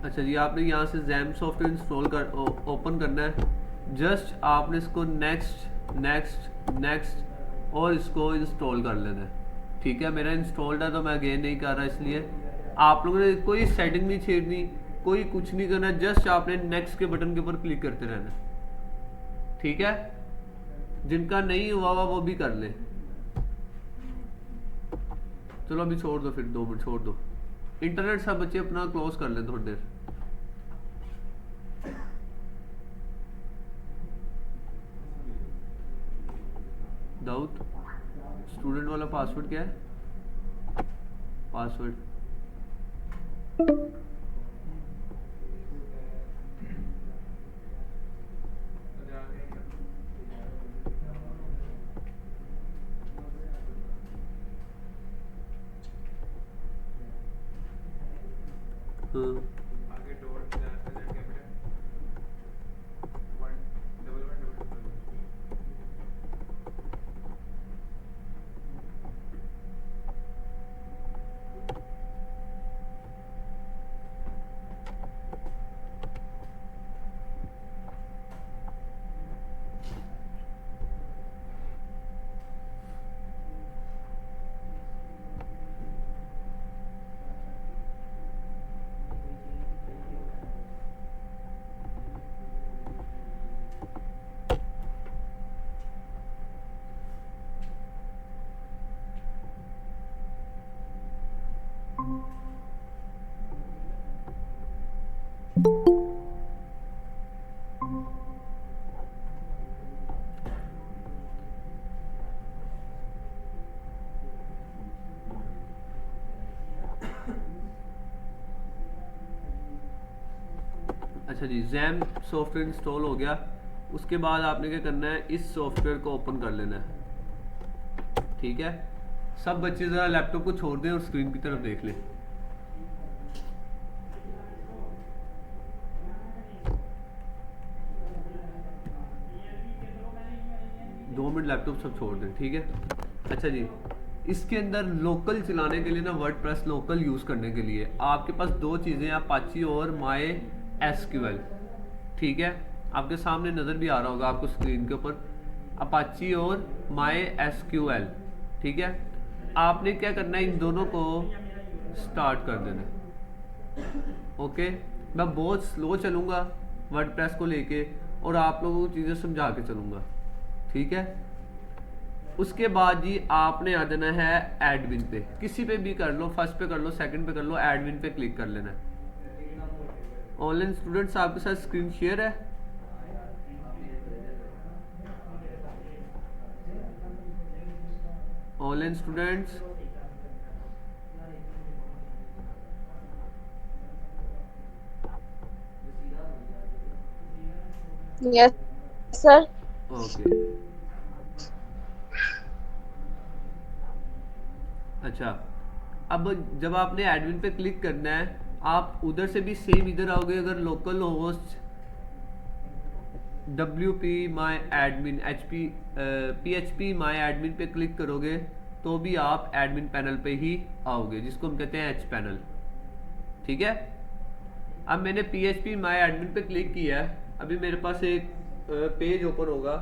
अच्छा जी, आपने यहाँ से जैम सॉफ्टवेयर इंस्टॉल कर ओपन करना है। जस्ट आपने इसको नेक्स्ट नेक्स्ट नेक्स्ट और इसको इंस्टॉल कर लेना है। ठीक है, मेरा इंस्टॉल्ड है तो मैं अगेन नहीं कर रहा, इसलिए आप लोगों ने कोई सेटिंग नहीं छेड़नी, कोई कुछ नहीं करना, जस्ट आपने नेक्स्ट के बटन के ऊपर क्लिक करते रहना। ठीक है, जिनका नहीं हुआ हुआ वो भी कर ले। चलो अभी छोड़ दो, फिर 2 मिनट छोड़ दो। इंटरनेट सब बच्चे अपना क्लोज कर लें थोड़ी देर। दाऊद, स्टूडेंट वाला पासवर्ड क्या है? पासवर्ड हाँ। आगे डॉट Z कैपिटल 11111 अच्छा जी, जैम सॉफ्टवेयर इंस्टॉल हो गया। उसके बाद आपने क्या करना है, इस सॉफ्टवेयर को ओपन कर लेना है। ठीक है, सब बच्चे ज़रा लैपटॉप को छोड़ दें और स्क्रीन की तरफ देख लें। 2 मिनट लैपटॉप सब छोड़ दें। ठीक है, अच्छा जी, इसके अंदर लोकल चलाने के लिए ना, वर्डप्रेस लोकल यूज़ करने के लिए आपके पास 2 चीज़ें हैं, अपाची और माई एसक्यूएल। ठीक है, आपके सामने नज़र भी आ रहा होगा आपको स्क्रीन के ऊपर, अपाची और माई एसक्यूएल। ठीक है, आपने क्या करना है, इन दोनों को स्टार्ट कर देना है। ओके, मैं बहुत स्लो चलूँगा वर्डप्रेस को लेके और आप लोगों को चीज़ें समझा के चलूँगा। ठीक है, उसके बाद जी आपने आ जाना है एडमिन पे, किसी पे भी कर लो, फर्स्ट पे कर लो, सेकंड पे कर लो, एडमिन पे क्लिक कर लेना है। ऑनलाइन स्टूडेंट्स आपके साथ स्क्रीन शेयर है? Online students, yes sir. Okay. अच्छा, अब जब आपने एडमिन पे क्लिक करना है, आप उधर से भी सेम इधर आओगे। अगर लोकल होस्ट WP माई एडमिन PHP माई एडमिन पे क्लिक करोगे तो भी आप एडमिन पैनल पे ही आओगे, जिसको हम कहते हैं H पैनल। ठीक है, अब मैंने PHP माई एडमिन पे क्लिक किया है, अभी मेरे पास एक पेज ओपन होगा,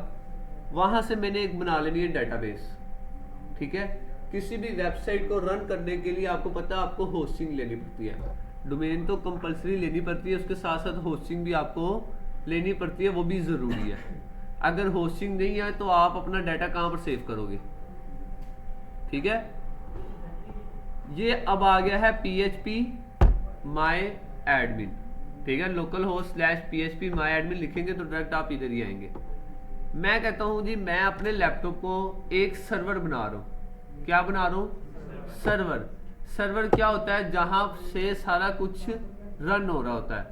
वहाँ से मैंने एक बना लेनी है डेटाबेस। ठीक है, किसी भी वेबसाइट को रन करने के लिए आपको पता है आपको होस्टिंग लेनी पड़ती है। डोमेन तो कंपलसरी लेनी पड़ती है, उसके साथ साथ होस्टिंग भी आपको लेनी पड़ती है, वो भी ज़रूरी है। अगर होस्टिंग नहीं है तो आप अपना डाटा कहाँ पर सेव करोगे? ठीक है, ये अब आ गया है PHP माई एडमिन। ठीक है, लोकल होस्ट /PHP माई एडमिन लिखेंगे तो डायरेक्ट आप इधर ही आएंगे। मैं कहता हूँ जी, मैं अपने लैपटॉप को एक सर्वर बना रहा हूँ। क्या बना रहा हूँ? सर्वर। सर्वर क्या होता है? जहाँ से सारा कुछ रन हो रहा होता है,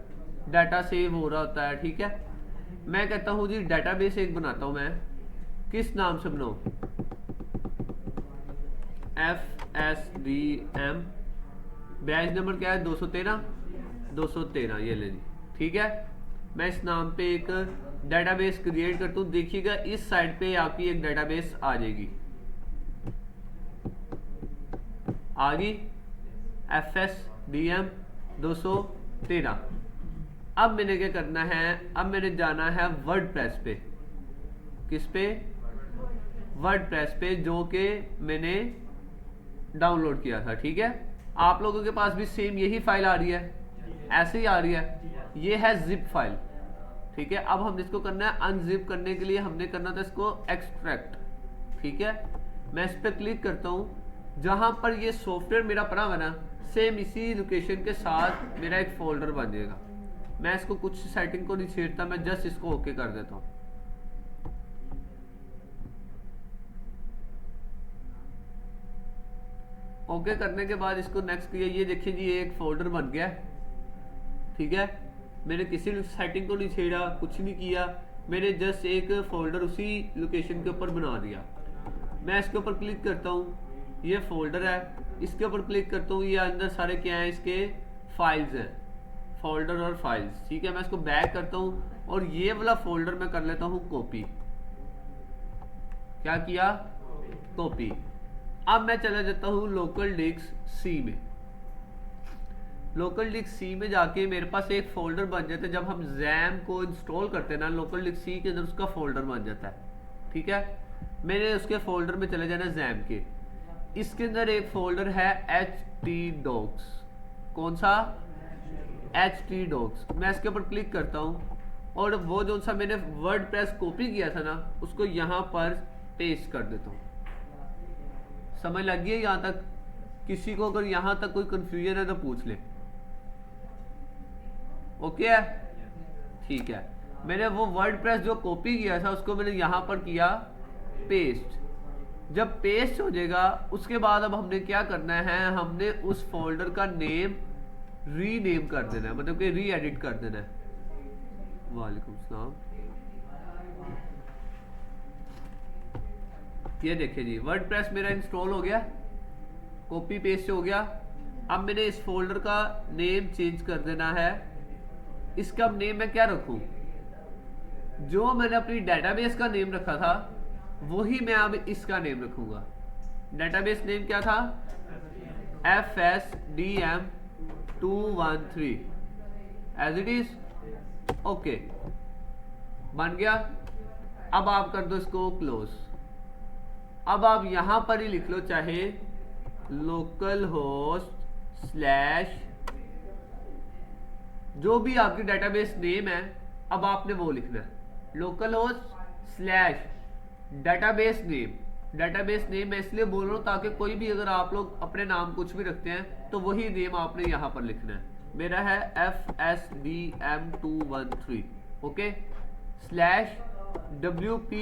डाटा सेव हो रहा होता है। ठीक है, मैं कहता हूँ जी डेटाबेस एक बनाता हूँ। मैं किस नाम से बनाऊँ? FSDM, बैच नंबर क्या है? 213 ये ले जी। ठीक है, मैं इस नाम पे एक डेटाबेस क्रिएट करता हूँ। देखिएगा इस साइड पे आपकी एक डेटाबेस आ जाएगी, आ गई FSDM 213। अब मैंने क्या करना है, अब मैंने जाना है वर्डप्रेस पे। किस पे? वर्डप्रेस पे, जो कि मैंने डाउनलोड किया था। ठीक है, आप लोगों के पास भी सेम यही फाइल आ रही है, ऐसे ही आ रही है। ये है जिप फाइल। ठीक है, अब हम इसको करना है अनजिप। करने के लिए हमने करना था इसको एक्सट्रैक्ट। ठीक है, मैं इस पर क्लिक करता हूँ। जहां पर ये सॉफ्टवेयर मेरा पड़ा हुआ ना, सेम इसी लोकेशन के साथ मेरा एक फोल्डर बन जाएगा। मैं इसको कुछ सेटिंग को नहीं छेड़ता, मैं जस्ट इसको ओके कर देता हूँ। ओके करने के बाद इसको नेक्स्ट किया, ये देखिए जी ये एक फोल्डर बन गया। ठीक है, मैंने किसी सेटिंग को नहीं छेड़ा, कुछ नहीं किया, मैंने जस्ट एक फोल्डर उसी लोकेशन के ऊपर बना दिया। मैं इसके ऊपर क्लिक करता हूँ, ये फोल्डर है, इसके ऊपर क्लिक करता हूँ, ये अंदर सारे क्या हैं, इसके फाइल्स हैं, फोल्डर और फाइल्स। ठीक है, मैं इसको बैक करता हूँ और ये वाला फोल्डर मैं कर लेता हूँ कॉपी। क्या किया? कॉपी। अब मैं चला जाता हूँ लोकल डिस्क सी में। लोकल डिस्क सी में जाके मेरे पास एक फोल्डर बन जाता है। जब हम जैम को इंस्टॉल करते हैं ना, लोकल डिस्क सी के अंदर उसका फोल्डर बन जाता है। ठीक है, मैंने उसके फोल्डर में चले जाना जैम के। इसके अंदर एक फोल्डर है htdocs। कौन सा? htdocs। मैं इसके ऊपर क्लिक करता हूँ और वो जो सा मैंने वर्डप्रेस कॉपी किया था ना, उसको यहाँ पर पेस्ट कर देता हूँ। समझ लग गई यहाँ तक? किसी को अगर यहाँ तक कोई कंफ्यूजन है तो पूछ ले। ओके है? ठीक है, मैंने वो वर्डप्रेस जो कॉपी किया था उसको मैंने यहाँ पर किया पेस्ट। जब पेस्ट हो जाएगा उसके बाद अब हमने क्या करना है, हमने उस फोल्डर का नेम रीनेम कर देना है, मतलब कि री एडिट कर देना है। वालेकुम सलाम। ये देखिए जी वर्डप्रेस मेरा इंस्टॉल हो गया, कॉपी पेस्ट हो गया। अब मैंने इस फोल्डर का नेम चेंज कर देना है। इसका नेम मैं क्या रखूं? जो मैंने अपनी डेटाबेस का नेम रखा था वही मैं अब इसका नेम रखूंगा। डेटाबेस नेम क्या था? FSDM213 as it is. Okay, बन गया। अब आप कर दो इसको क्लोज। अब आप यहां पर ही लिख लो, चाहे लोकल होस्ट स्लैश जो भी आपकी डेटाबेस नेम है, अब आपने वो लिखना है, local host slash database name. Database name मैं इसलिए बोल रहा हूँ ताकि कोई भी अगर आप लोग अपने नाम कुछ भी रखते हैं तो वही नेम आपने यहाँ पर लिखना है। मेरा है FSDM213। Okay, slash WP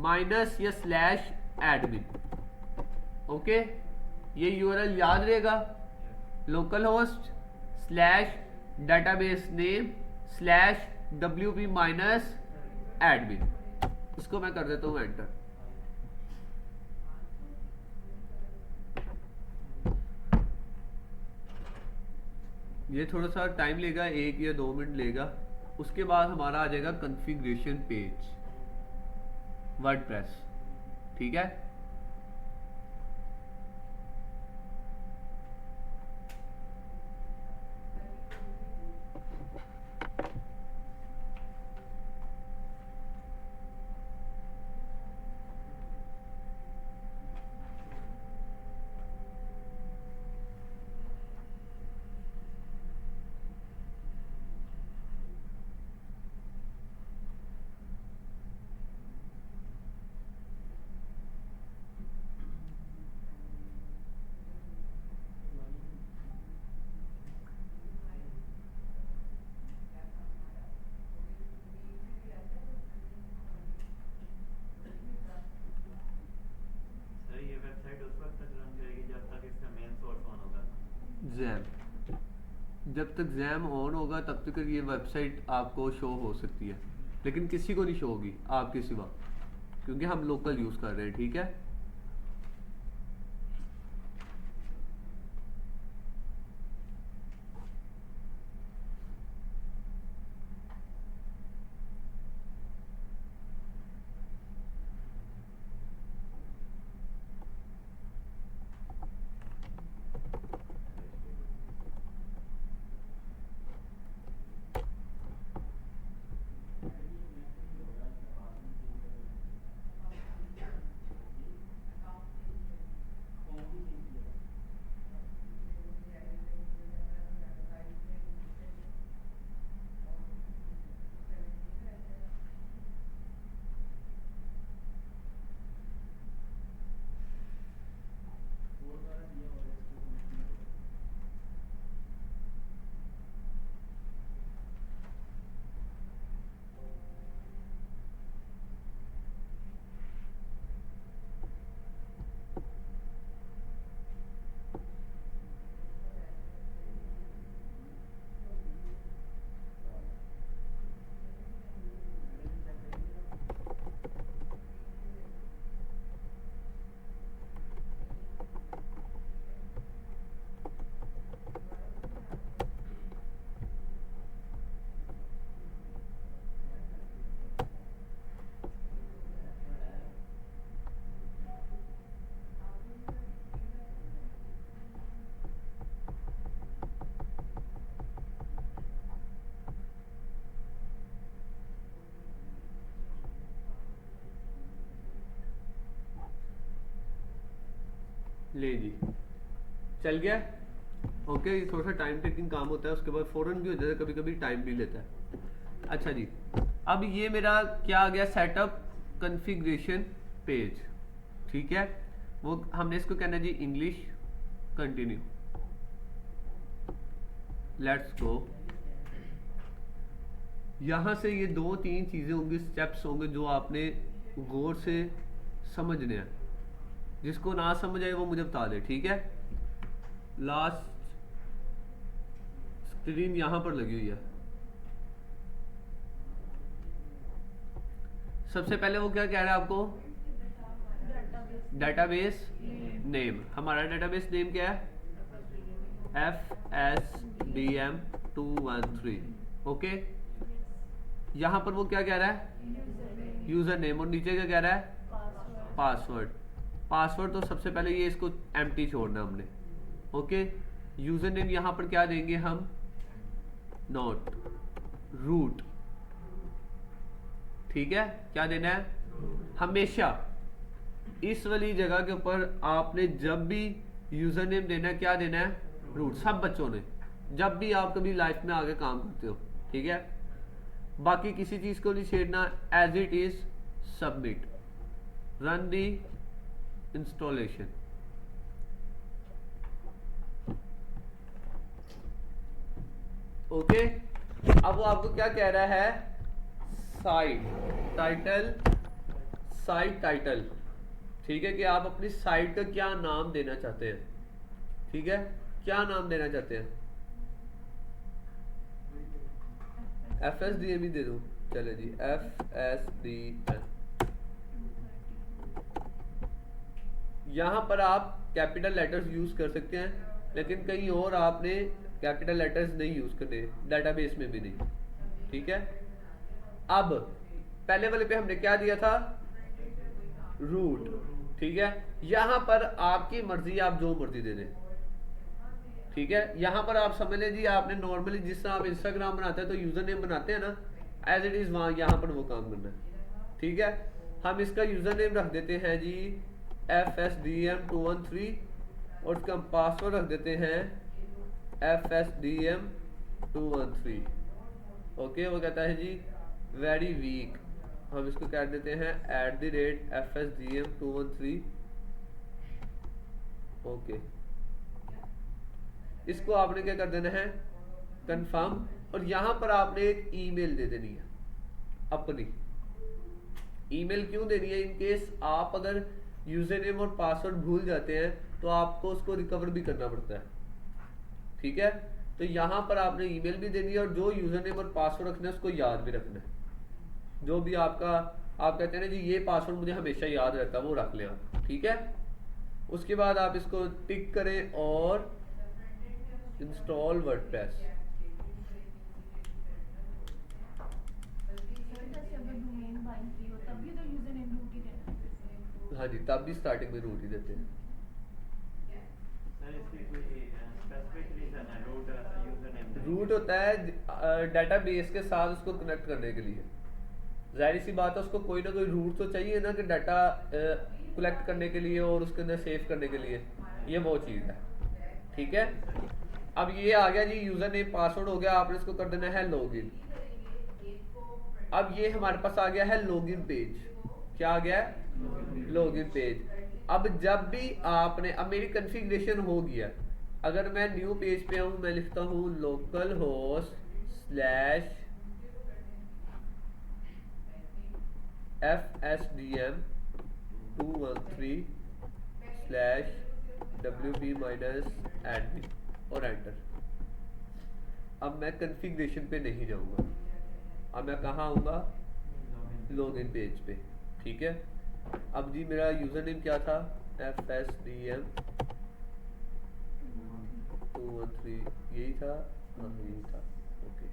minus या स्लैश एडमिन। ओके, ये यूआरएल याद रहेगा, local host slash database name slash WP minus admin. इसको मैं कर देता हूं एंटर। ये थोड़ा सा टाइम लेगा, 1 या 2 मिनट लेगा। उसके बाद हमारा आ जाएगा कॉन्फ़िगरेशन पेज वर्डप्रेस। ठीक है, सर ये वेबसाइट उस वक्त तक रन करेगी जब तक इसका मेन सोर्स ऑन होगा। जैम। जब तक जैम ऑन होगा तब तक ये वेबसाइट आपको शो हो सकती है, लेकिन किसी को नहीं शो होगी आपके सिवा, क्योंकि हम लोकल यूज कर रहे हैं। ठीक है, ले जी, चल गया। ओके, ये थोड़ा सा टाइम टेकिंग काम होता है, उसके बाद फ़ौरन भी हो जाता है, कभी कभी टाइम भी लेता है। अच्छा जी, अब ये मेरा क्या आ गया, सेटअप कॉन्फ़िगरेशन पेज। ठीक है, वो हमने इसको कहना है जी इंग्लिश, कंटिन्यू, लेट्स गो। यहाँ से ये 2-3 चीज़ें होंगी, स्टेप्स होंगे जो आपने गौर से समझने हैं। जिसको ना समझ आए वो मुझे बता दे, ठीक है। लास्ट स्क्रीन यहाँ पर लगी हुई है। सबसे पहले वो क्या कह रहा है आपको, डेटाबेस नेम। हमारा डेटाबेस नेम क्या है, FSDM213। ओके, यहाँ पर वो क्या कह रहा है, यूजर नेम, और नीचे क्या कह रहा है, पासवर्ड। पासवर्ड तो सबसे पहले ये इसको एम्प्टी छोड़ना हमने। ओके, यूजर नेम यहाँ पर क्या देंगे हम, नोट रूट। ठीक है, क्या देना है, हमेशा इस वाली जगह के ऊपर आपने जब भी यूजर नेम देना है, क्या देना है, रूट। सब बच्चों ने, जब भी आप कभी लाइफ में आगे काम करते हो, ठीक है। बाकी किसी चीज को नहीं छेड़ना, as it is submit, run the installation. Okay, अब वो आपको क्या कह रहा है, साइट टाइटल, साइट टाइटल। ठीक है, कि आप अपनी साइट का क्या नाम देना चाहते हैं। ठीक है, क्या नाम देना चाहते हैं, FSDM ही दे दूं, चले जी, FSDM। यहाँ पर आप कैपिटल लेटर्स यूज कर सकते हैं, लेकिन कहीं और आपने कैपिटल लेटर्स नहीं यूज करने, डेटाबेस में भी नहीं। ठीक है, अब पहले वाले पे हमने क्या दिया था, रूट। ठीक है, यहां पर आपकी मर्जी, आप जो मर्जी दे दें। ठीक है, यहां पर आप समझ लें जी, आपने नॉर्मली जिस तरह आप इंस्टाग्राम बनाते हैं तो यूजर नेम बनाते हैं ना, एज इट इज वहां यहां पर वो काम करना है। ठीक है, हम इसका यूजर नेम रख देते हैं जी FSDM213, और उसका पासवर्ड रख देते हैं FSDM213। ओके, वो कहता है जी वेरी वीक, हम इसको कह देते हैं @FSDM213। ओके, इसको आपने क्या कर देना है, कंफर्म, और यहां पर आपने एक ईमेल दे देनी है अपनी। ईमेल क्यों देनी है, इन केस आप अगर यूजर नेम और पासवर्ड भूल जाते हैं तो आपको उसको रिकवर भी करना पड़ता है। ठीक है, तो यहां पर आपने ईमेल भी देनी है, और जो यूजर नेम और पासवर्ड रखना है उसको याद भी रखना है। जो भी आपका, आप कहते हैं ना जी ये पासवर्ड मुझे हमेशा याद रहता है, वो रख लें आप। ठीक है, उसके बाद आप इसको टिक करें और इंस्टॉल वर्डप्रेस। हाँ जी, तब भी स्टार्टिंग में रूट ही देते हैं। सर इसकी कोई स्पेसिफिक रीजन है, रूट यूजर नेम रूट होता है डेटाबेस के साथ उसको कनेक्ट करने के लिए। जाहिर सी बात है, उसको कोई ना कोई रूट तो चाहिए ना, कि डाटा कलेक्ट करने के लिए और उसके अंदर सेव करने के लिए, ये वो चीज़ है। ठीक है, अब ये आ गया जी यूजर नेम पासवर्ड हो गया, आपने इसको कर देना है लॉगिन। अब ये हमारे पास आ गया है लॉगिन पेज। क्या आ गया है, लॉगिन पेज। अब जब भी आपने, अब मेरी कॉन्फ़िगरेशन हो गया, अगर मैं न्यू पेज पे आऊं, मैं लिखता हूं local host slash FSDM213 slash WP-admin और एंटर। अब मैं कॉन्फ़िगरेशन पे नहीं जाऊंगा, अब मैं कहाँ आऊंगा, लॉगिन पेज पे। ठीक है, अब जी मेरा यूजर नेम क्या था, FSDM213, यही था, हाँ यही था। ओके,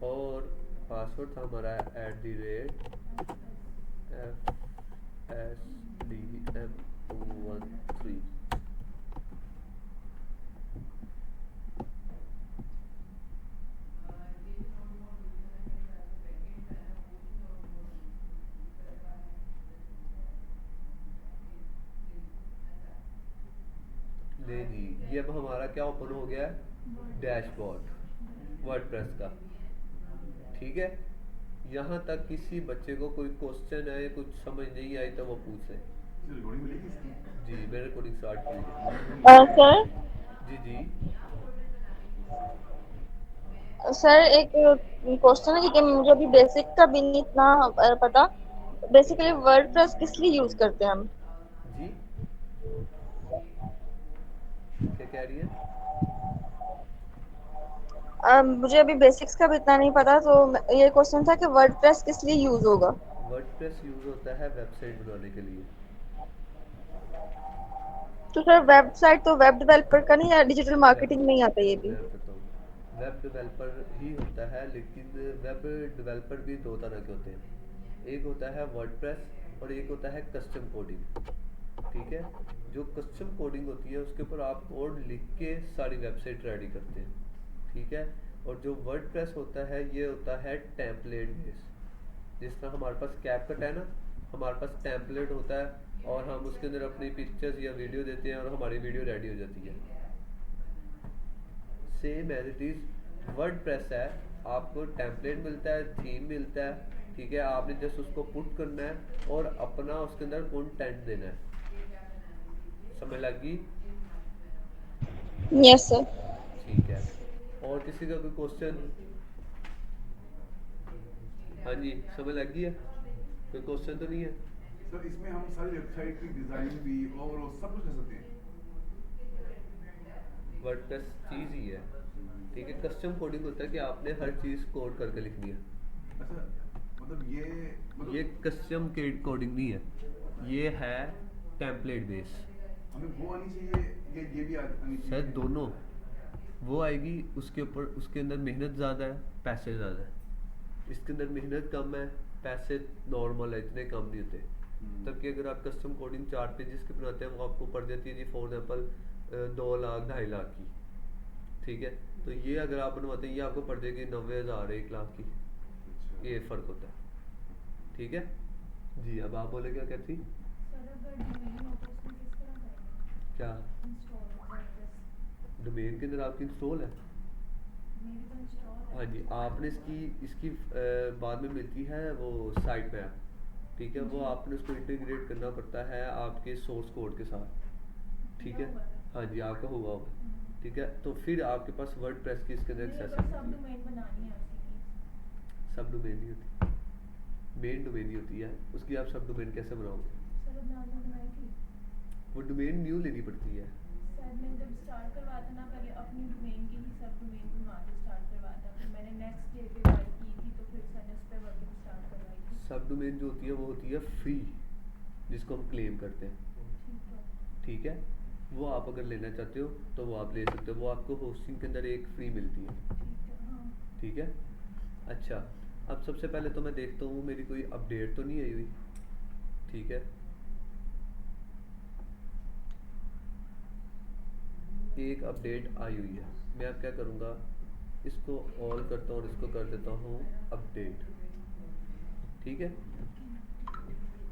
और पासवर्ड था हमारा @FSDM213। ले जी, ये अब हमारा क्या ओपन हो गया है, डैशबोर्ड वर्डप्रेस का। ठीक है, यहाँ तक किसी बच्चे को कोई क्वेश्चन है, कुछ समझ नहीं आई तो वो पूछे। रिकॉर्डिंग मिलेगी इसकी? जी मैंने रिकॉर्डिंग स्टार्ट की है। सर जी जी। सर एक क्वेश्चन है क्योंकि मुझे अभी बेसिक का भी नहीं इतना पता। बेसिकली वर्डप्रेस किस लिए यूज करते हैं हम? जी क्या कह रही है? मुझे अभी बेसिक्स का भी इतना नहीं पता, तो ये क्वेश्चन था कि वर्डप्रेस किस लिए यूज होगा? वर्डप्रेस यूज होता है वेबसाइट बनाने के लिए। तो सर वेबसाइट तो वेब डेवलपर का नहीं है, डिजिटल वेब मार्केटिंग में ही आता है ये भी? मैं बताता हूँ, वेब डेवलपर ही होता है, लेकिन वेब डेवलपर भी दो तरह के होते हैं। एक होता है वर्डप्रेस और एक होता है कस्टम कोडिंग। ठीक है, जो कस्टम कोडिंग होती है उसके ऊपर आप कोड लिख के सारी वेबसाइट रेडी करते हैं। ठीक है, और जो वर्डप्रेस होता है ये होता है टेम्पलेट बेस। जिस तरह हमारे पास कैपकट है ना, हमारे पास टेम्पलेट होता है और हम उसके अंदर अपनी पिक्चर्स या वीडियो देते हैं और हमारी वीडियो रेडी हो जाती है। Same as it is WordPress है, आपको टेम्पलेट मिलता है, थीम मिलता है। ठीक है, आपने जस्ट उसको पुट करना है और अपना उसके अंदर कंटेंट देना है। समझ लगी? Yes sir. ठीक है, और किसी का कोई क्वेश्चन? हाँ जी, समझ लगी है? कोई क्वेश्चन तो नहीं है? सर इसमें हम सारी वेबसाइट की डिजाइन भी और वो सब कुछ कर सकते हैं। वर्डप्रेस चीज़ ही है। ठीक है, कस्टम कोडिंग होता है कि आपने हर चीज़ कोड करके लिखनी है। अच्छा, मतलब ये ये कस्टम कोडिंग नहीं है, ये है टेम्पलेट बेस। हमें वो आनी चाहिए, ये भी आनी चाहिए। शायद दोनों, वो आएगी उसके ऊपर, उसके अंदर मेहनत ज़्यादा है, पैसे ज़्यादा है। इसके अंदर मेहनत कम है, पैसे नॉर्मल है, इतने कम नहीं होते। तब कि अगर आप कस्टम कोडिंग 4 पेजेस की बनाते हैं वो आपको पड़ जाती है जी फॉर एग्जाम्पल 2 लाख 2.5 लाख की। ठीक है, तो ये अगर आप बनवाते हैं ये आपको पड़ जाएगी 90,000 1 लाख की। अच्छा। ये फ़र्क होता है। ठीक है जी, अब आप बोले क्या कहती? क्या डोमेन के अंदर आपकी इंस्टॉल है? हाँ जी, आपने इसकी इसकी बाद में मिलती है वो साइट मैप। ठीक है, वो आपने उसको इंटीग्रेट करना पड़ता है आपके सोर्स कोड के साथ। ठीक है, हाँ जी आपका हुआ होगा। ठीक है, तो फिर आपके पास वर्डप्रेस की इसके अंदर एक्सेस है। सब डोमेन नहीं होती, मेन डोमेन ही होती है, उसकी आप सब डोमेन कैसे बनाओगे? वो डोमेन न्यू लेनी पड़ती है। सब डोमेन जो होती है वो होती है फ्री, जिसको हम क्लेम करते हैं। ठीक है, वो आप अगर लेना चाहते हो तो वो आप ले सकते हो, वो आपको होस्टिंग के अंदर एक फ्री मिलती है। ठीक है, अच्छा अब सबसे पहले तो मैं देखता हूँ मेरी कोई अपडेट तो नहीं आई हुई। ठीक है, एक अपडेट आई हुई है, मैं अब क्या करूँगा, इसको ऑल करता हूँ और इसको कर देता हूँ अपडेट। ठीक है,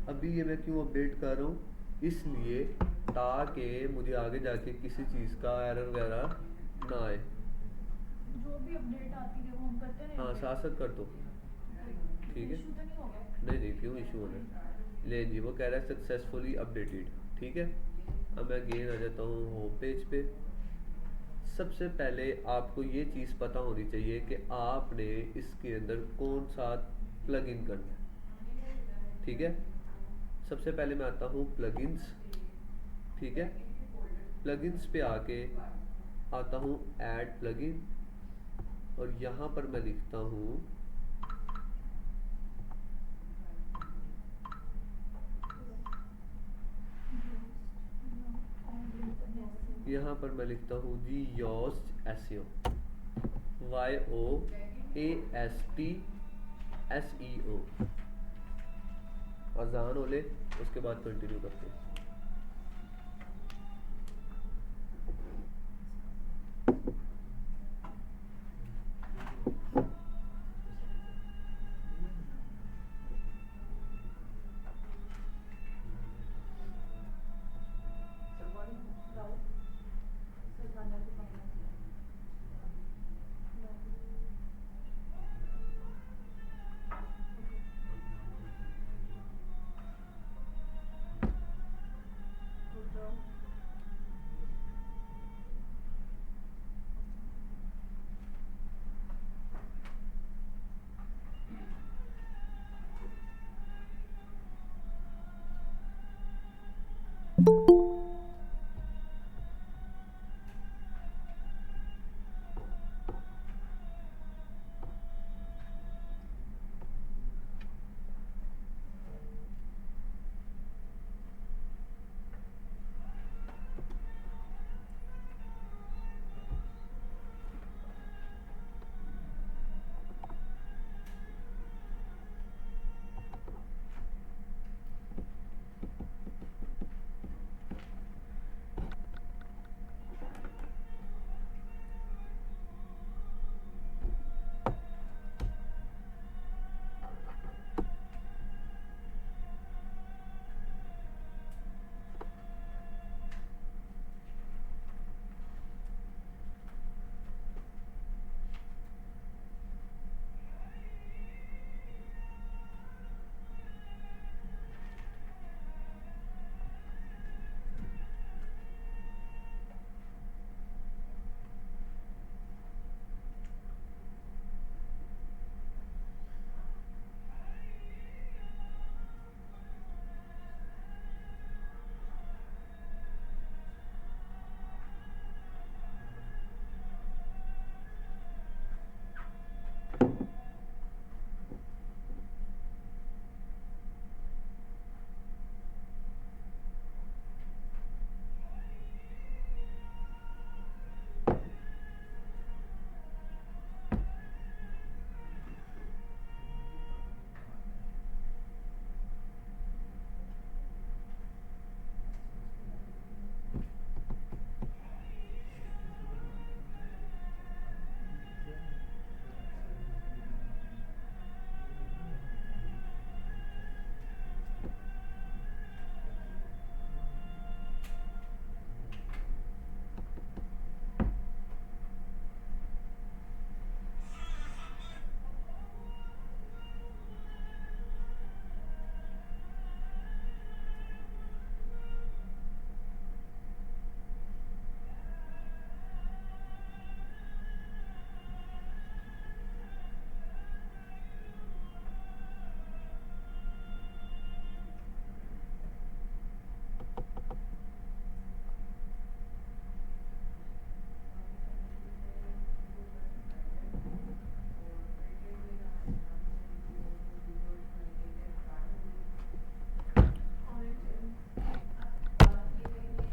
अभी ये मैं क्यों अपडेट कर रहा हूँ, इसलिए ताकि मुझे आगे जाके किसी चीज़ का एरर वगैरह ना आए। हाँ साथ साथ कर दो। ठीक है, नहीं नहीं क्यों इशू होना है। ले जी, वो कह रहा है सक्सेसफुली अपडेटेड। ठीक है, अब मैं अगेन आ जाता हूँ होम पेज पे। सबसे पहले आपको ये चीज़ पता होनी चाहिए कि आपने इसके अंदर कौन सा प्लगइन करना है। ठीक है, सबसे पहले मैं आता हूँ प्लगइन्स। ठीक है, प्लगइन्स पे आके आता हूँ ऐड प्लगइन और यहाँ पर मैं लिखता हूँ जी योस्ट एसईओ, YOAST SEO। आसान हो ले, उसके बाद कंटिन्यू करते हैं।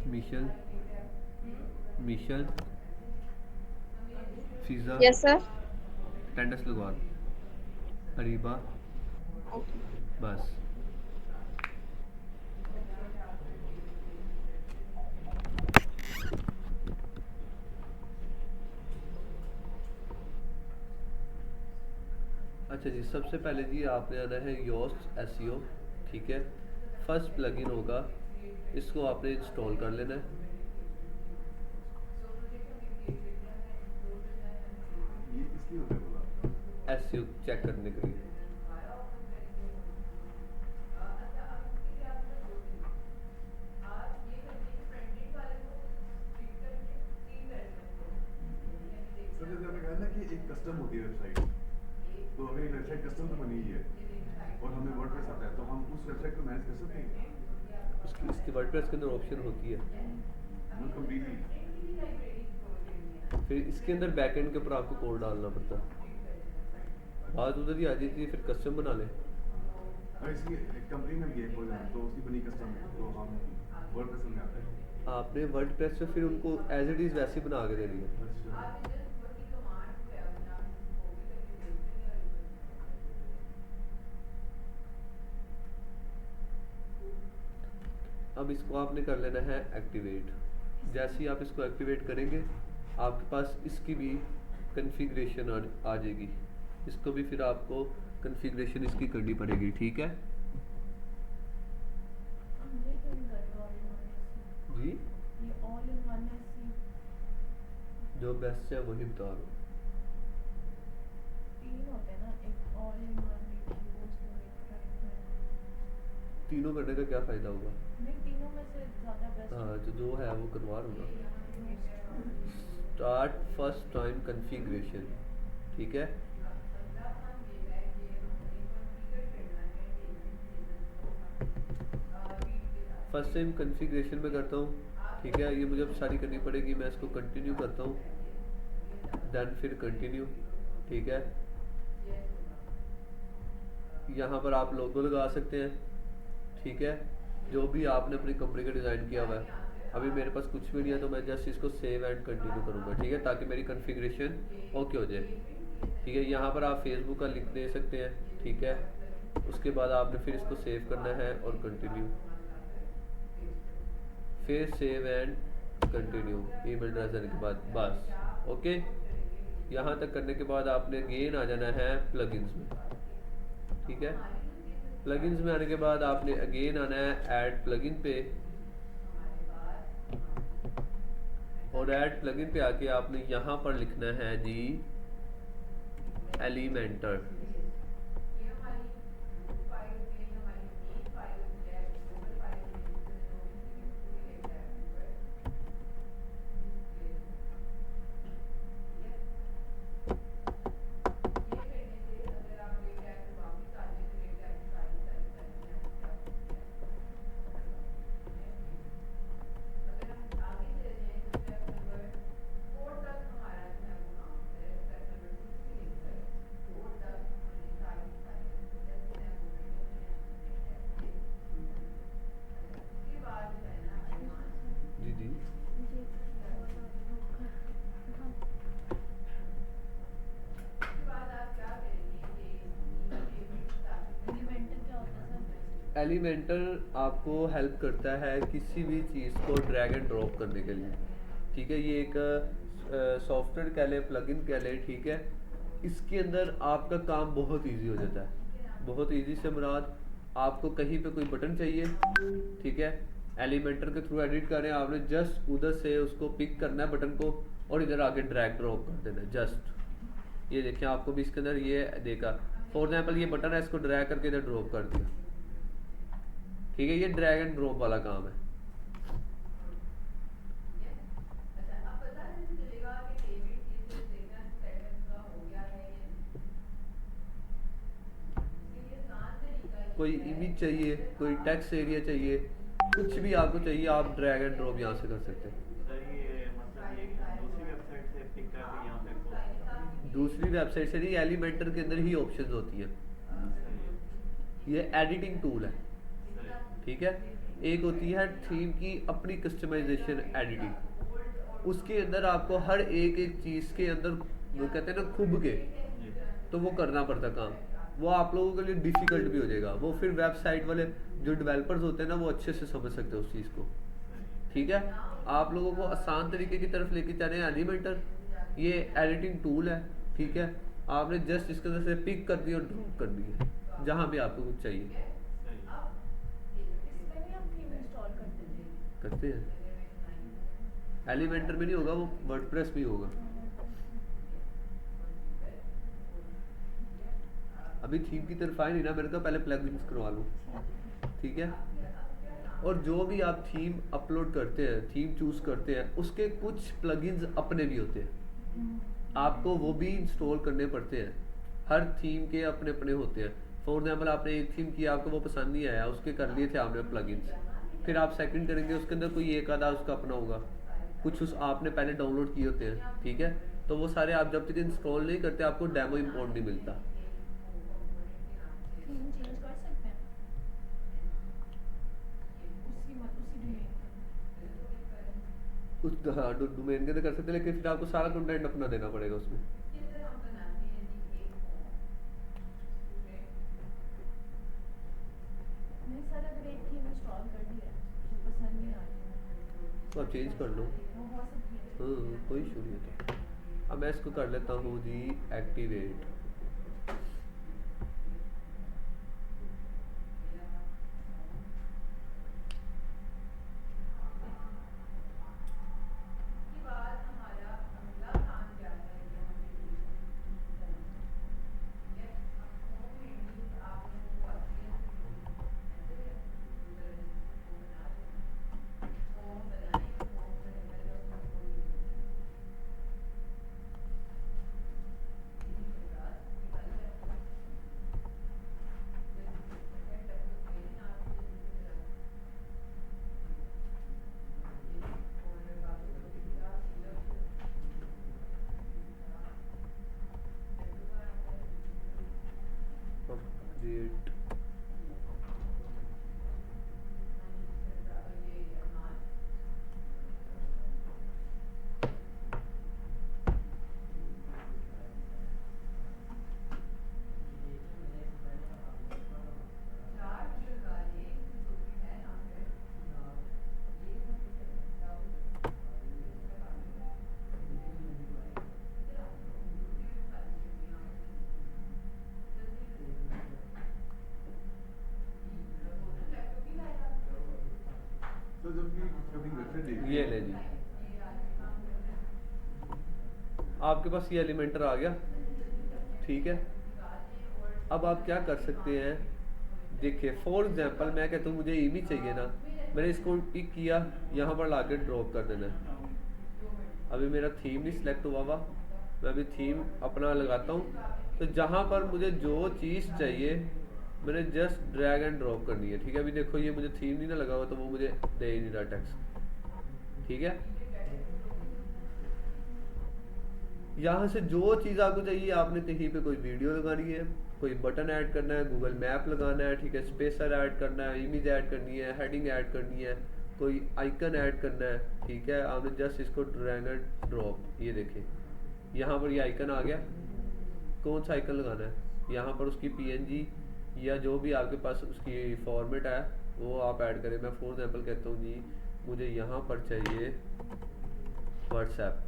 मिशल, मिशल, फिजा, यस सर। टेंडस लगवा दो, अरीबा, बस। अच्छा जी, सबसे पहले जी आपने आना है योस्ट एसईओ, ठीक है। फर्स्ट प्लगइन होगा, इसको आपने इंस्टॉल कर लेना है। ये इसलिए होता है बोला। एसईओ चेक करने के लिए। सर जैसे आपने कहा ना कि एक कस्टम होती है वेबसाइट, तो अगर एक वेबसाइट कस्टम तो बनी हुई है और हमें वर्डप्रेस आता है, तो हम उस वेबसाइट को मैनेज कर सकते हैं इसके वर्डप्रेस के अंदर ऑप्शन होती है, नॉट कंप्लीटली। फिर इसके अंदर बैकएंड के ऊपर आपको कोड डालना पड़ता है। बात उधर ही आ जाती है, फिर कस्टम बना लें। और इसकी एक कंपनी में भी है कोई ना, तो उसकी बनी कस्टम है, तो हम वर्डप्रेस में आता है। आपने वर्डप्रेस पे फिर उनको एज इट इज़ वैसे ही बना के देनी है। अच्छा, अब इसको आपने कर लेना है एक्टिवेट। जैसे ही आप इसको एक्टिवेट करेंगे, आपके पास इसकी भी कन्फिग्रेशन आ जाएगी। इसको भी फिर आपको कन्फिग्रेशन इसकी करनी पड़ेगी, ठीक है जी। जो बेस्ट है वही बता रहा हूँ। तीनों करने का क्या फ़ायदा होगा? हाँ, जो है वो करवा दूँगा। स्टार्ट फर्स्ट टाइम कन्फिग्रेशन, ठीक है। फर्स्ट टाइम कॉन्फ़िगरेशन में करता हूँ, ठीक है। ये मुझे अब सारी करनी पड़ेगी, मैं इसको कंटिन्यू करता हूँ, देन फिर कंटिन्यू, ठीक है। यहाँ पर आप लोगो लगा सकते हैं, ठीक है, जो भी आपने अपनी कंपनी का डिज़ाइन किया हुआ है। अभी मेरे पास कुछ भी नहीं है तो मैं जस्ट इसको सेव एंड कंटिन्यू करूँगा, ठीक है, ताकि मेरी कॉन्फ़िगरेशन ओके हो जाए, ठीक है। यहाँ पर आप फेसबुक का लिंक दे सकते हैं, ठीक है। उसके बाद आपने फिर इसको सेव करना है और कंटिन्यू, फिर save and continue, email address देने के बाद बस ओके। यहाँ तक करने के बाद आपने अगेन आ जाना है प्लगइन्स में, ठीक है। प्लगइन्स में आने के बाद आपने अगेन आना है ऐड प्लगइन पे, और ऐड प्लगइन पे आके आपने यहाँ पर लिखना है जी एलिमेंटर, जी जी। एलिमेंटर आपको हेल्प करता है किसी भी चीज़ को ड्रैग एंड ड्रॉप करने के लिए, ठीक है। ये एक सॉफ्टवेयर कह लें, प्लगइन कह लें, ठीक है। इसके अंदर आपका काम बहुत इजी हो जाता है, बहुत इजी से मुराद आपको कहीं पे कोई बटन चाहिए, ठीक है, एलिमेंटर के थ्रू एडिट कर रहे हैं आपने, जस्ट उधर से उसको पिक करना है बटन को और इधर आके ड्रैग ड्रॉप कर देना है जस्ट। ये देखिए आपको भी इसके अंदर ये देखा, फॉर एग्जाम्पल ये बटन है, इसको ड्रैग करके इधर ड्रॉप कर दिया, ठीक है। ये ड्रैग एंड ड्रॉप वाला काम है। कोई इमेज चाहिए, कोई टेक्स्ट एरिया चाहिए, कुछ भी आपको चाहिए, आप ड्रैग एंड ड्रॉप यहाँ से कर सकते हैं। सर ये मतलब ये दूसरी वेबसाइट से पिक करके यहाँ पे पोस्ट, दूसरी वेबसाइट से नहीं, एलिमेंटर के अंदर ही ऑप्शंस होती हैं। सही ये एडिटिंग टूल है, सही ठीक है। एक होती है थीम की अपनी कस्टमाइजेशन एडिटिंग, उसके अंदर आपको हर एक एक चीज़ के अंदर वो कहते हैं ना खुब के, जी तो वो करना पड़ता काम, वो आप लोगों के लिए डिफ़िकल्ट भी हो जाएगा। वो फिर वेबसाइट वाले जो डेवलपर्स होते हैं ना वो अच्छे से समझ सकते हैं उस चीज़ को, ठीक है। आप लोगों को आसान तरीके की तरफ लेके जा रहे हैं एलिमेंटर, ये एडिटिंग टूल है, ठीक है। आपने जस्ट इसके अंदर से पिक कर दी और ड्रॉप कर दी है जहाँ भी आपको कुछ चाहिए, सही इसमें नहीं हम थीम इंस्टॉल करते थे। करते हैं। एलिमेंटर में नहीं होगा, वो वर्डप्रेस में ही होगा। अभी थीम की तरफ आए नहीं ना, मेरे को पहले प्लगइन्स करवा लूँ, ठीक है। और जो भी आप थीम अपलोड करते हैं, थीम चूज करते हैं, उसके कुछ प्लगइन्स अपने भी होते हैं, आपको वो भी इंस्टॉल करने पड़ते हैं। हर थीम के अपने अपने होते हैं। फॉर एग्जाम्पल आपने एक थीम किया, आपको वो पसंद नहीं आया, उसके कर लिए थे आपने प्लगइन्स, फिर आप सेकंड करेंगे, उसके अंदर कोई एक आधा उसका अपना होगा, कुछ उस आपने पहले डाउनलोड किए होते हैं, ठीक है। तो वो सारे आप जब तक इंस्टॉल नहीं करते आपको डेमो इम्पोर्ट नहीं मिलता। थीम चेंज कर सकते हैं उसी डोमेन हाँ डोमेन के अंदर कर सकते हैं, लेकिन फिर आपको सारा कंटेंट अपना देना पड़ेगा उसमें। नहीं सर, अगर एक थीम इंस्टॉल कर दी है तो पसंद नहीं आ रही तो आप चेंज कर लो, वो हो सकती है। कोई इशू नहीं है। तो अब मैं इसको कर लेता हूँ जी एक्टिवेट। अपनी वेबसाइट देख ये ले जी, आपके पास ये एलिमेंटर आ गया, ठीक है। अब आप क्या कर सकते हैं, देखिए फॉर एग्जांपल मैं कहता हूँ मुझे इमेज चाहिए ना, मैंने इसको पिक किया, यहाँ पर ला के ड्रॉप कर देना है। अभी मेरा थीम नहीं सिलेक्ट हुआ हुआ, मैं अभी थीम अपना लगाता हूँ। तो जहाँ पर मुझे जो चीज़ चाहिए मैंने जस्ट ड्रैग एंड ड्रॉप करनी है, ठीक है। अभी देखो ये मुझे थीम नहीं ना लगा हुआ तो वो मुझे दे ही नहीं रहा टेक्स्ट, ठीक है। यहाँ से जो चीज़ आपको चाहिए, आपने कहीं पे कोई वीडियो लगानी है, कोई बटन ऐड करना है, गूगल मैप लगाना है, ठीक है, स्पेसर ऐड करना है, इमेज ऐड करनी है, हेडिंग ऐड करनी है, कोई आइकन ऐड करना है, ठीक है। आपने जस्ट इसको ड्रैग एंड ड्रॉप, ये देखिए यहाँ पर ये आइकन आ गया। कौन सा आइकन लगाना है, यहाँ पर उसकी PNG या जो भी आपके पास उसकी फॉर्मेट है वो आप ऐड करें। मैं फॉर एग्जांपल कहता हूँ जी मुझे यहाँ पर चाहिए व्हाट्सएप,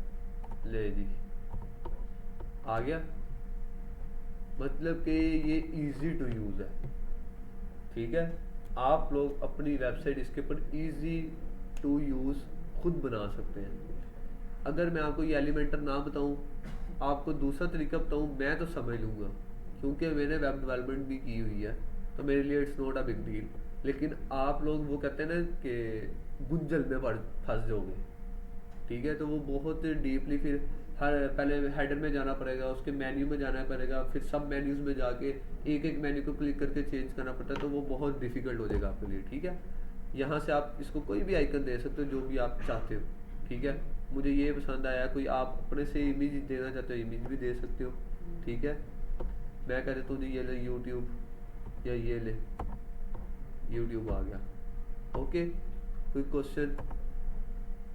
ले जी आ गया। मतलब कि ये इजी टू यूज़ है, ठीक है। आप लोग अपनी वेबसाइट इसके ऊपर इजी टू यूज़ खुद बना सकते हैं। अगर मैं आपको ये एलिमेंटर ना बताऊं, आपको दूसरा तरीका बताऊं, मैं तो समझ लूँगा क्योंकि मैंने वेब डेवलपमेंट भी की हुई है, तो मेरे लिए it's not a big deal. लेकिन आप लोग वो कहते हैं ना कि गुंजल में फंस जाओगे, ठीक है। तो वो बहुत डीपली फिर हर पहले हेडर में जाना पड़ेगा, उसके मेन्यू में जाना पड़ेगा, फिर सब मेन्यूज़ में जाके एक एक मेन्यू को क्लिक करके चेंज करना पड़ता है, तो वो बहुत डिफ़िकल्ट हो जाएगा आपके लिए, ठीक है। यहाँ से आप इसको कोई भी आइकन दे सकते हो जो भी आप चाहते हो, ठीक है। मुझे ये पसंद आया, कोई आप अपने से इमेज देना चाहते हो इमेज भी दे सकते हो, ठीक है। मैं कह देता हूँ जी ये ले यूट्यूब, या ये ले यूट्यूब आ गया, ओके। कोई क्वेश्चन,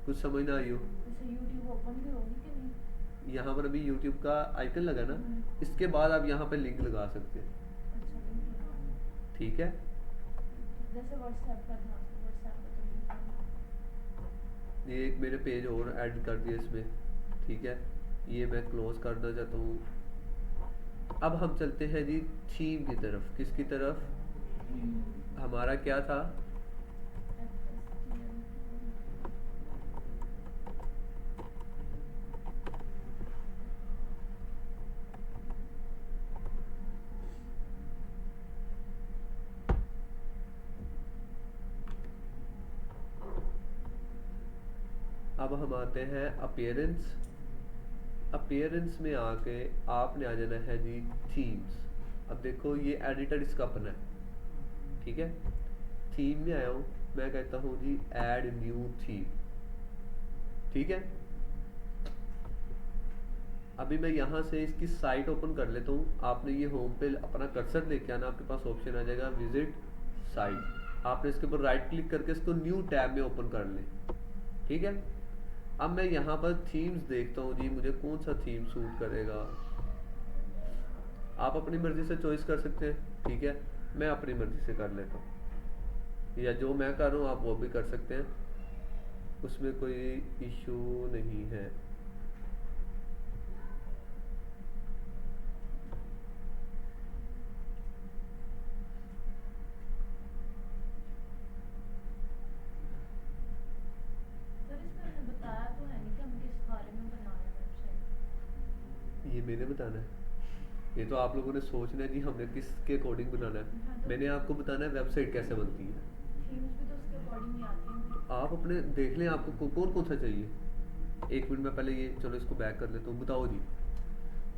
कुछ समझ ना आई हो? जैसे यूट्यूब ओपन भी होगी कि नहीं? यहाँ पर अभी यूट्यूब का आइकन लगा ना, इसके बाद आप यहाँ पर लिंक लगा सकते हैं, अच्छा लिंक लगाना है। ठीक है। जैसे व्हाट्सएप का था, व्हाट्सएप का तो लिंक लगाना। ये एक मैंने पेज और ऐड कर दिया इसमें, ठीक है। ये मैं क्लोज करना चाहता हूँ। अब हम चलते हैं जी थीम की तरफ। किसकी तरफ? हमारा क्या था? अब हम आते हैं अपीयरेंस। अपीयरेंस में आके आपने आ जाना है जी थीम्स। अब देखो ये एडिटर इसका अपना है, ठीक है। थीम में आया हूँ, मैं कहता हूँ जी ऐड न्यू थीम, ठीक है। अभी मैं यहाँ से इसकी साइट ओपन कर लेता हूँ। आपने ये होम पे अपना कर्सर लेके आना, आपके पास ऑप्शन आ जाएगा विजिट साइट। आपने इसके ऊपर राइट क्लिक करके इसको न्यू टैब में ओपन कर लें, ठीक है। अब मैं यहाँ पर थीम्स देखता हूँ जी, मुझे कौन सा थीम सूट करेगा। आप अपनी मर्जी से चॉइस कर सकते हैं, ठीक है। मैं अपनी मर्जी से कर लेता हूँ, या जो मैं कर रहा हूँ आप वो भी कर सकते हैं, उसमें कोई इशू नहीं है। बताया तो है नहीं कि हम किस बारे में बना रहे हैं वेबसाइट। ये मैंने बताना है, ये तो आप लोगों ने सोचना है जी हमने किसके अकॉर्डिंग बनाना है। हाँ, तो मैंने आपको बताना है वेबसाइट कैसे बनती है। थीम्स भी तो उसके अकॉर्डिंग ही आती हैं। आप अपने देख लें आपको कौन कौन सा चाहिए। एक मिनट में पहले ये चलो इसको बैक कर लेता हूँ। बताओ जी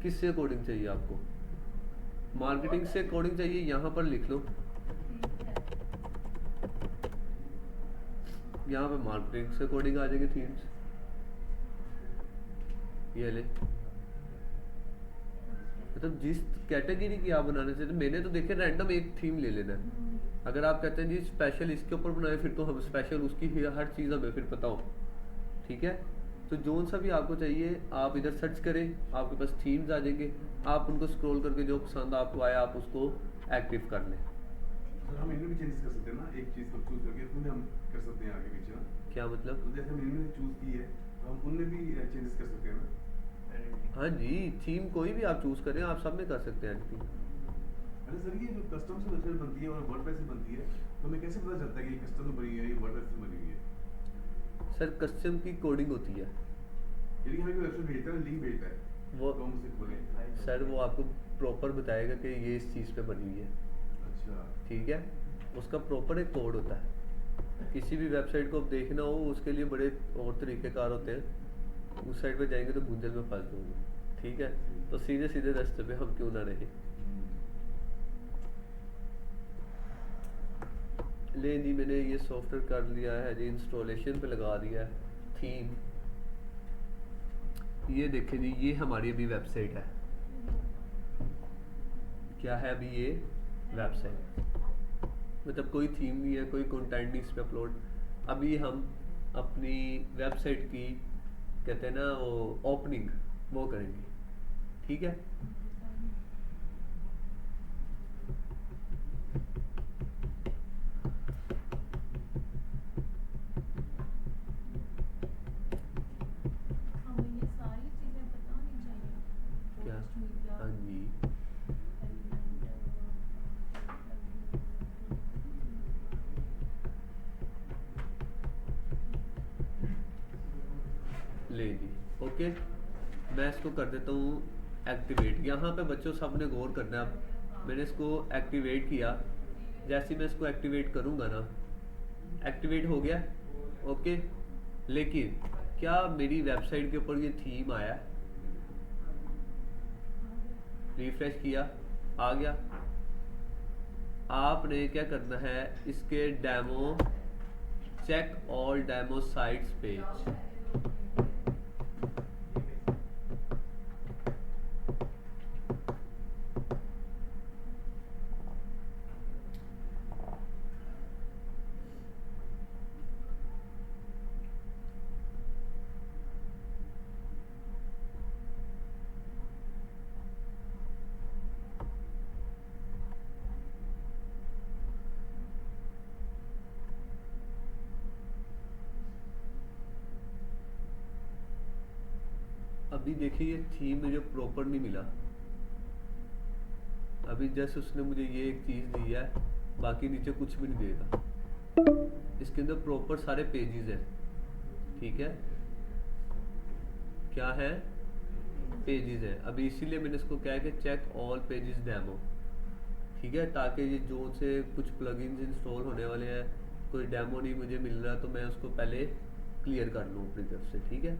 किससे अकॉर्डिंग चाहिए आपको? मार्केटिंग से अकॉर्डिंग चाहिए, यहाँ पर लिख लो। यहाँ पे मार्केटिंग से अकॉर्डिंग आ जाएंगे थीम्स, ये ले। मतलब जिस कैटेगरी की आप बनाना चाहते हैं, मैंने तो देखे रैंडम एक थीम ले लेना है। अगर आप कहते हैं जी स्पेशल इसके ऊपर बनाए, फिर तो हम स्पेशल उसकी हर चीज़ हमें फिर पता हो, ठीक है। तो जो सा भी आपको चाहिए आप इधर सर्च करें, आपके पास थीम्स आ जाएंगे। आप उनको स्क्रॉल करके जो पसंद आपको आया आप उसको एक्टिव कर लें। सर हम इनमें भी चेंजेस कर सकते हैं ना, एक चीज़ को चूज करके उसमें हम कर सकते हैं आगे पीछे ना। क्या मतलब? तो जैसे हम इनमें चूज की है तो हम उनमें भी चेंजेस कर सकते हैं ना। हाँ जी, थीम कोई भी आप चूज़ करें, आप सब में कर सकते हैं एडिटिंग। अरे सर ये जो कस्टम से वेबसाइट बनती है और वर्डप्रेस से बनती है, तो हमें कैसे पता चलता है कि ये कस्टम से बनी है, ये वर्डप्रेस से बनी हुई है? सर कस्टम की कोडिंग होती है यदि हमें कोई वेबसाइट भेजता है लिंक भेजता है वो तो हम उसे खोलें। सर वो आपको प्रॉपर बताएगा कि ये इस चीज़ पे बनी हुई है, अच्छा ठीक है। उसका प्रॉपर एक कोड होता है। किसी भी वेबसाइट को आप देखना हो उसके लिए बड़े और तरीक़ेकार होते हैं, उस साइड पे जाएंगे तो गुंजल में फंस जाओगे, ठीक है। तो सीधे सीधे रास्ते पे हम क्यों ना रहे। ले जी मैंने ये सॉफ्टवेयर कर लिया है जी, इंस्टॉलेशन पे लगा दिया है थीम। ये देखें जी, ये हमारी अभी वेबसाइट है। क्या है अभी ये वेबसाइट, मतलब कोई थीम नहीं है, कोई कंटेंट नहीं इस पे अपलोड। अभी हम अपनी वेबसाइट की कहते हैं ना वो ओपनिंग वो करेंगे, ठीक है। हमें ये सारी चीजें पता होनी चाहिए। क्या पोस्ट मीडिया, हाँ जी ले जी ओके। मैं इसको कर देता हूँ एक्टिवेट। यहाँ पे बच्चों सबने गौर करना है। अब मैंने इसको एक्टिवेट किया, जैसे ही मैं इसको एक्टिवेट करूँगा ना, एक्टिवेट हो गया ओके। लेकिन क्या मेरी वेबसाइट के ऊपर ये थीम आया, रिफ्रेश किया, आ गया। आपने क्या करना है, इसके demo check all demo sites page, अभी देखिए ये थीम मुझे प्रॉपर नहीं मिला। अभी जस्ट उसने मुझे ये एक चीज़ दी है, बाकी नीचे कुछ भी नहीं देगा। इसके अंदर प्रॉपर सारे पेजेस हैं, ठीक है। क्या है, पेजेस है। अभी इसीलिए मैंने इसको क्या है कि चेक ऑल पेजेस डेमो, ठीक है, ताकि ये जो से कुछ प्लगइन्स इंस्टॉल होने वाले हैं, कोई डेमो नहीं मुझे मिल रहा तो मैं उसको पहले क्लियर कर लूँ अपनी तरफ से, ठीक है।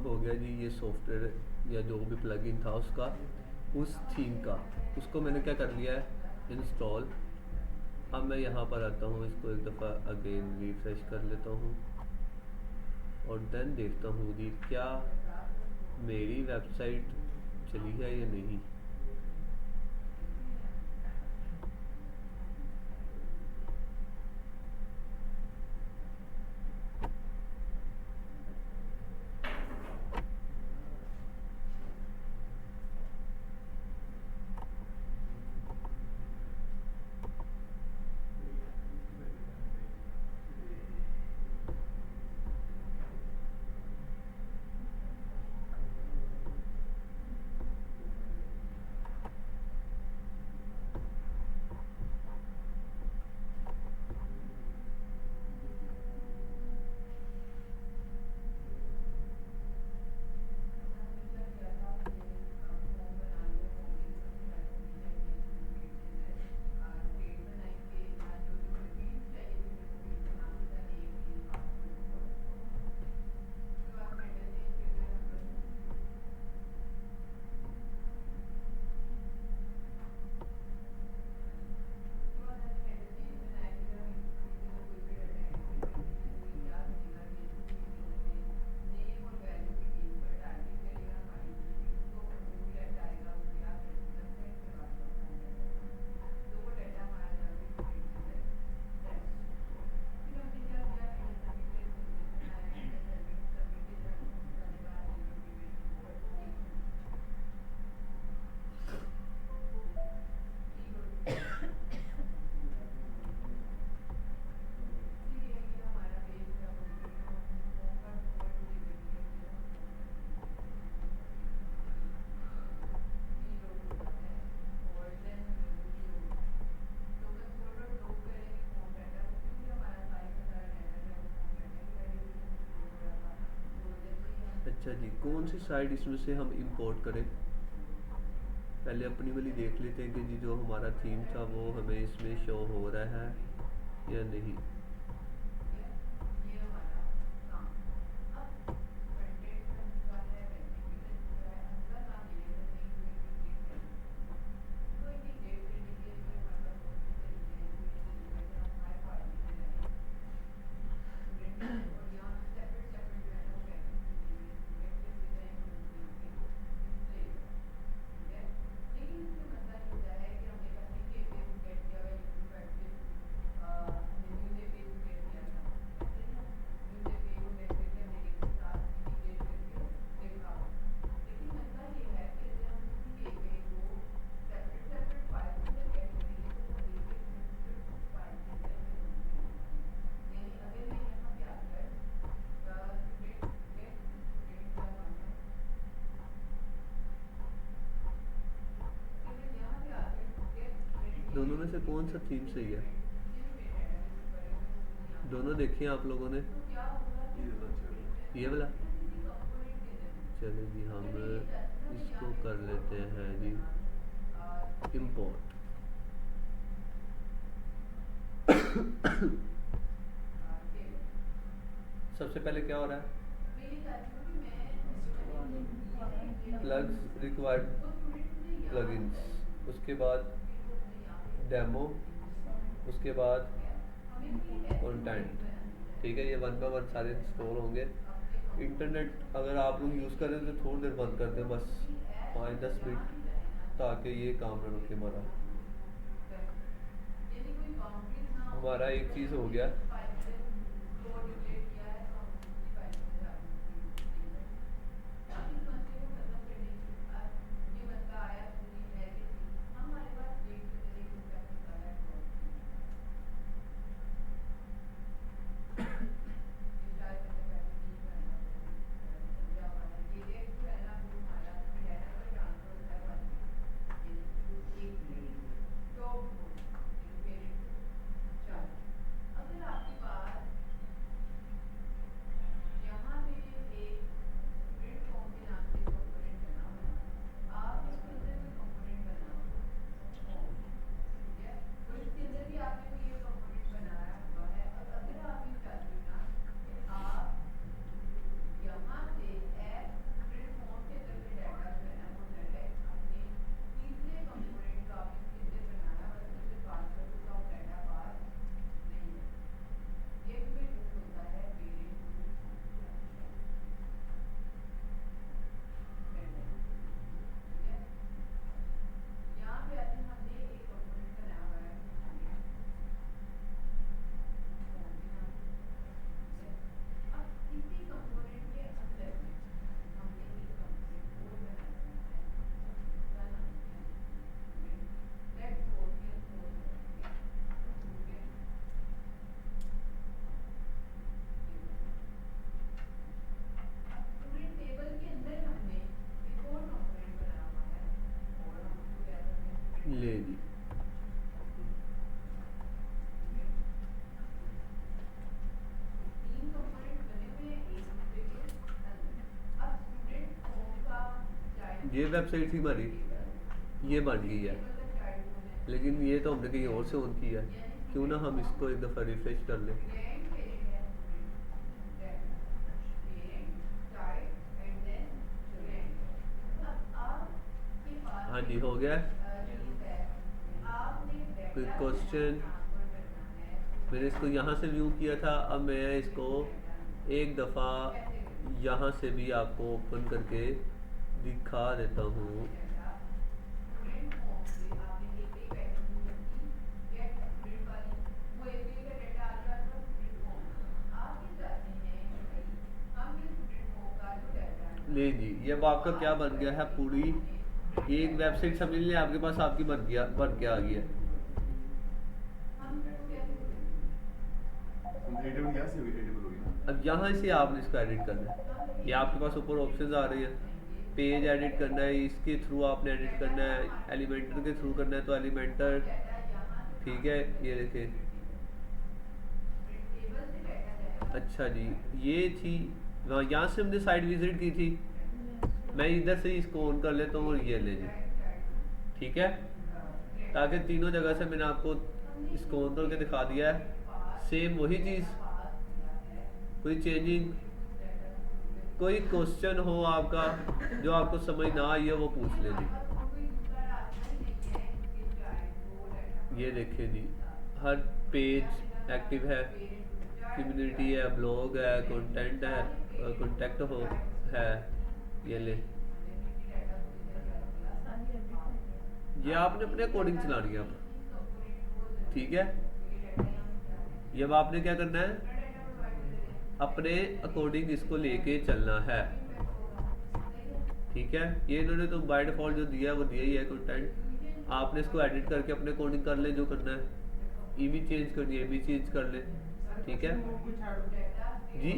हो गया जी ये सॉफ्टवेयर या जो भी प्लगइन था उसका, उस थीम का, उसको मैंने क्या कर लिया है इंस्टॉल। अब मैं यहाँ पर आता हूँ, इसको एक दफ़ा अगेन रिफ्रेश कर लेता हूँ और देन देखता हूँ जी क्या मेरी वेबसाइट चली है या नहीं। अच्छा जी, कौन सी साइड इसमें से हम इंपोर्ट करें? पहले अपनी वाली देख लेते हैं कि जी जो हमारा थीम था वो हमें इसमें शो हो रहा है या नहीं। दोनों में से कौन सा थीम सही है? दोनों देखिए आप लोगों ने, ये वाला। चलो जी हम इसको कर लेते हैं जी इंपोर्ट। सबसे पहले क्या हो रहा है? प्लग्स रिक्वायर्ड प्लगइन्स, उसके बाद डेमो, उसके बाद कंटेंट। ठीक है, ये वन बाय वन सारे इंस्टॉल होंगे। इंटरनेट अगर आप लोग यूज़ कर रहे हैं तो थोड़ी देर बंद कर दें, बस 5-10 मिनट, ताकि ये काम न रुके हमारा एक चीज़ हो गया। ये वेबसाइट थी हमारी, ये बन गई है, लेकिन ये तो हमने कहीं और से ऑन किया है। क्यों ना हम इसको एक दफ़ा रिफ्रेश कर लें। हाँ जी, हो गया। कोई क्वेश्चन? मैंने इसको यहाँ से व्यू किया था, अब मैं इसको एक दफ़ा यहाँ से भी आपको ओपन करके दिखा देता हूँ। ले जी, ये अब आपका क्या बन गया है, पूरी एक वेबसाइट समझ लें आपके पास आपकी बन के आ गई है। एडिटेबल क्या से एडिटेबल होगी ना? अब यहाँ से आपने इसको एडिट करना है। ये आपके पास ऊपर ऑप्शंस आ रही हैं, पेज एडिट करना है, इसके थ्रू आपने एडिट करना है, एलिमेंटर के थ्रू करना है तो एलिमेंटर, ठीक है। ये देखें, अच्छा जी, ये थी यहाँ से हमने साइट विजिट की थी। मैं इधर से इसको ऑन कर लेता हूँ और ये ले जी, ठीक है, ताकि तीनों जगह से मैंने आपको इसको ऑन करके दिखा दिया है। सेम वही चीज़, कोई चेंजिंग, कोई क्वेश्चन हो आपका जो आपको समझ ना आई है वो पूछ ले जी। ये देखिए जी, हर पेज एक्टिव है, कम्युनिटी है, ब्लॉग है, कंटेंट है, कॉन्टेक्ट हो है, ये ले। ये आपने अपने अकॉर्डिंग चलानी है अब, ठीक है। ये अब आपने क्या करना है, अपने अकॉर्डिंग इसको लेके चलना है, ठीक है। ये इन्होंने तो बाय डिफॉल्ट जो दिया है वो दिया ही है कंटेंट, आपने इसको एडिट करके अपने अकॉर्डिंग कर ले जो करना है। इमेज चेंज करनी है, इमेज चेंज कर ले, ठीक है जी।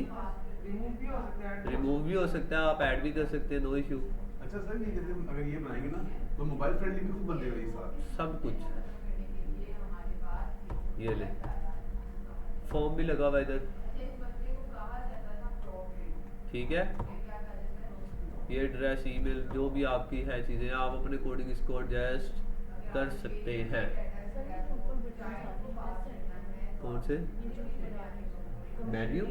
रिमूव भी हो सकता है, आप ऐड भी कर सकते हैं, नो इशू। अच्छा सर, ये जैसे अगर ये बनाएंगे ना तो मोबाइल फ्रेंडली भी खुद बन जाएगा ये साथ सब कुछ। ये ले, फॉर्म भी लगा हुआ है इधर, ठीक है। ये एड्रेस, ईमेल, जो भी आपकी है चीज़ें, आप अपने कोडिंग इसको एडजस्ट कर सकते हैं। कौन से मेन्यू?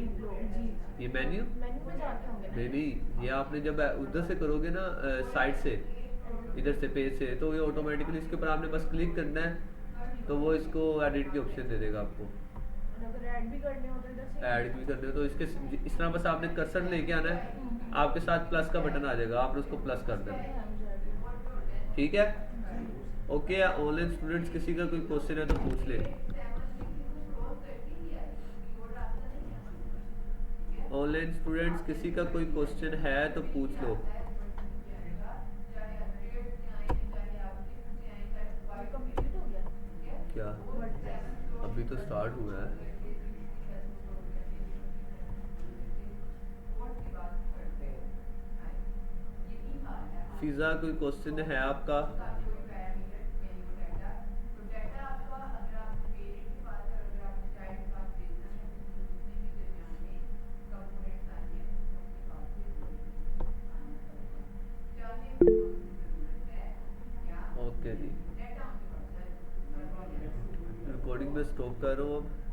ये मेन्यू नहीं, ये आपने जब उधर से करोगे ना साइट से, इधर से पेज से, तो ये ऑटोमेटिकली इसके ऊपर आपने बस क्लिक करना है तो वो इसको एडिट की ऑप्शन दे देगा आपको। ऐड भी करने हो तो इसके इस तरह बस आपने कर्सर लेके आना है, आपके साथ प्लस का बटन आ जाएगा, आपने उसको प्लस कर देना है, ठीक है। ओके, ऑनलाइन स्टूडेंट्स किसी का कोई क्वेश्चन है तो पूछ ले। ऑनलाइन स्टूडेंट्स किसी का कोई क्वेश्चन है तो पूछ लो। क्या अभी तो स्टार्ट हुआ है। फिजा कोई क्वेश्चन है आपका? ओके जी, रिकॉर्डिंग में स्टॉप कर रहा हूँ अब।